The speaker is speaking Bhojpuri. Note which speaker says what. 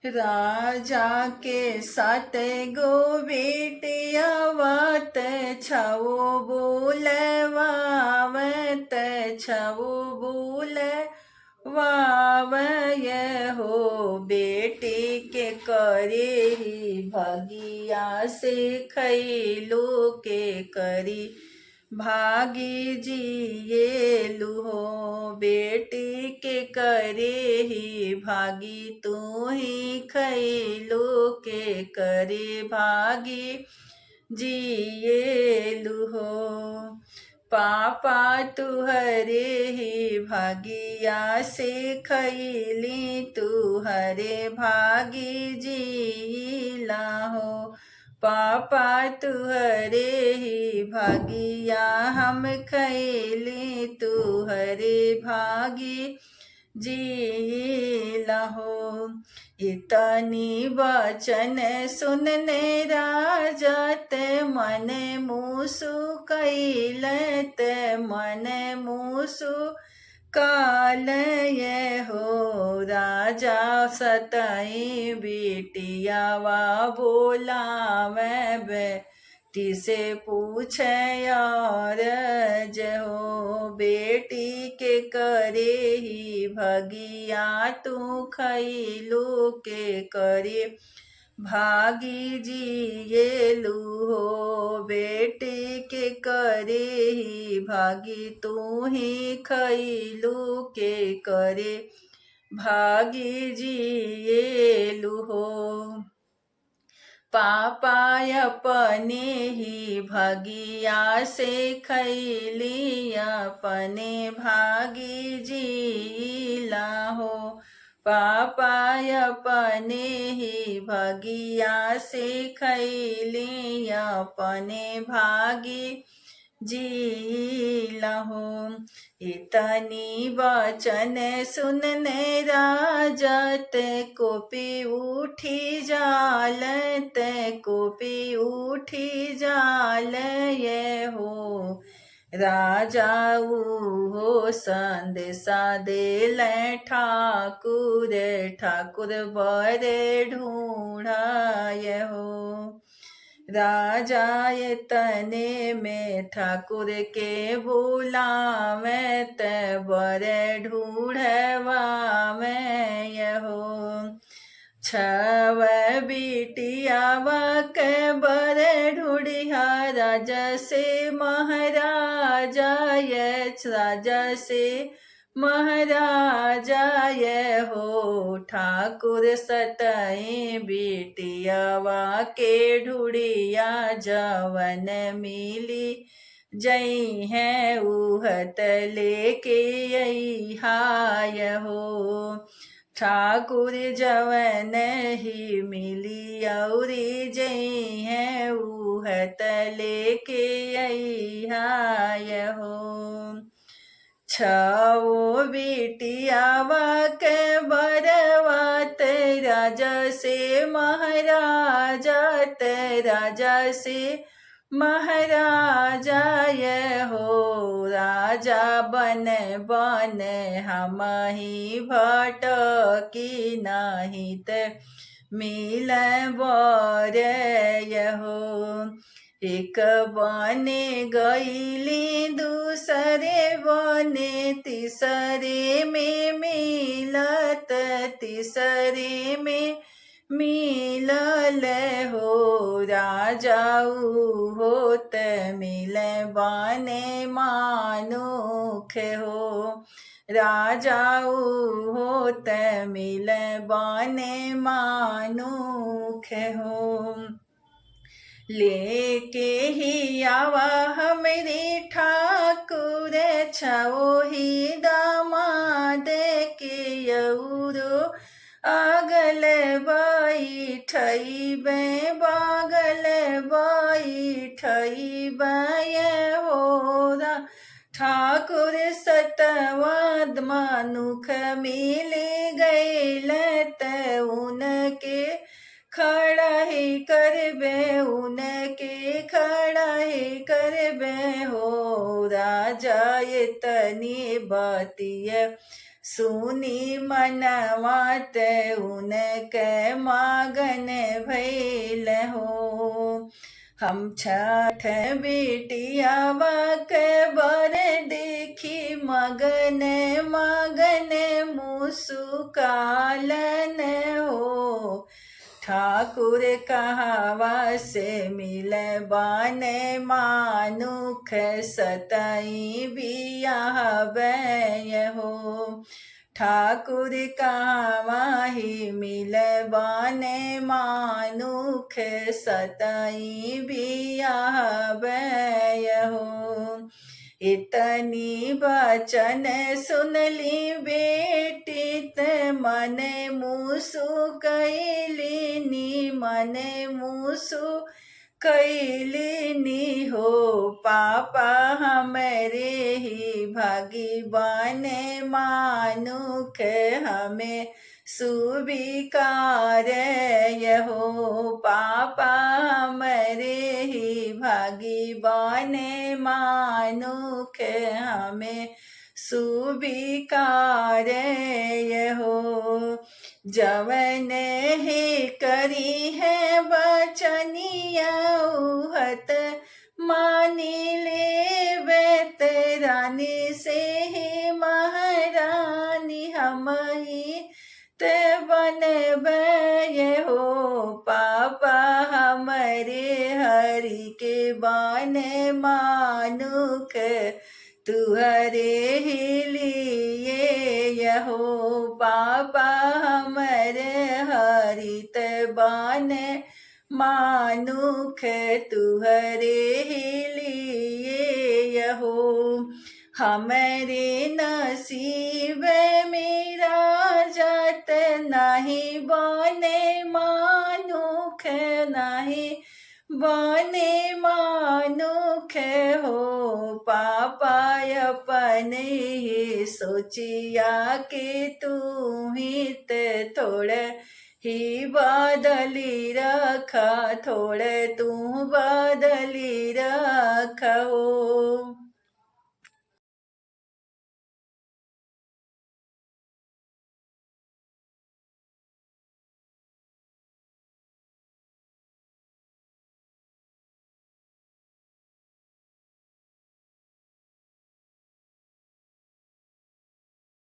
Speaker 1: राजा के साथ गो बेटिया वात छवो बोलवावत छवो बोल वावय हो बेटी के करे ही भगिया से खैलो के करी भागी जिये लुहो बेटी के करे ही भागी तू ही खैलो के करे भागी जिये लुहो पापा तुहरे ही भागिया से खैली तुहरे भागी जीला हो पापा तुहरे ही भागिया हम खैली तुहरे भागी जीला हो इतनी वचन सुनने राजत मन मूसु कैलत मन मूसु कालय हो राजा सतई बिटियावा बोलावे बेटी से पूछे और हो बेटी के करे ही भगिया तू खैलू के करे भागी जिये लूहो बेटी के करे ही भागी तू ही खैलू के करे भागी जिये लूहो पापाय अपने ही भगिया से खैली अपने भागी जीला हो पापाय अपने ही भगिया से खैली अपने भागी जीला हो इतनी वचन सुनने राजत कोपी उठी जालत कोपी उठी जाल ये हो राजा हो संदेशा देल ठाकुर ठाकुर बरे ढूंढाय हो राजा ये तने में ठाकुर के बुलावे बर ढूंढवावे हो छव बिटियावा के बर ढूंढिया राजा से महाराजा ये राजा से महाराजा ये हो ठाकुर सतई बिटियावा के ढूढ़िया जवन मिली जई है उहत लेके हाय हो ठाकुर जवन ही मिली औरी जई है उहत लेके हाय हो छवो बिटियावा के बरवात राजा से महाराजा राजा से महाराजा ये हो राजा बन बन हम ही भटकी नहीं त मिल बर हो एक बने गईली दूसरे बने तीसरे में मिलत तीसरे में मिलल हो राजाऊ होत मिल बने मानुख हो राजाऊ होत मिल बने मानुख हो लेके ही आवा हमरे ठाकुर छवो ही दामाद के यौरो आगल बैठैबे बागल बैठैबे होरा ठाकुर सतवाद मानुख मिल गैल त उनके खड़ा ही करबे उनके खड़ा ही करबे हो राजा ये तनी बातिय सुनी मनवात उनके मागन भैल हो। हम छठ बिटियावा के बर देखी मगन मगन मुसुकालन हो। ठाकुर कहवा से मिलबान मानुख सतई बियाह व्यय हो। ठाकुर कहवा ही मिलबान मानुख सतई बियाह व्यय हो। इतनी वचन सुनली बेटी त मन मुसु कैलिनी मन मुसु कैलिनी हो। पापा हमरे ही भगवान मानुख हमें सुविकार हो। पापा हमरे ही भगवान मानुख हमें सुविकार हो। जवन ही करी है बचनिया उहत मानी ले बेतरानी से ही महारानी हम ही ते बन बय हो। पापा हमारे हरि के बान मानुख तुहरे ही लिए यहो। पापा हमारे हरित बान मानुख तुहरे ही लिए यहो। हमारे नसीब मेरा जात नहीं बने मानुख नहीं बने मानुख हो। पापा अपन ही सोचिया कि तू ही थोड़े ही बदली रखा थोड़े तू बदली रखा हो।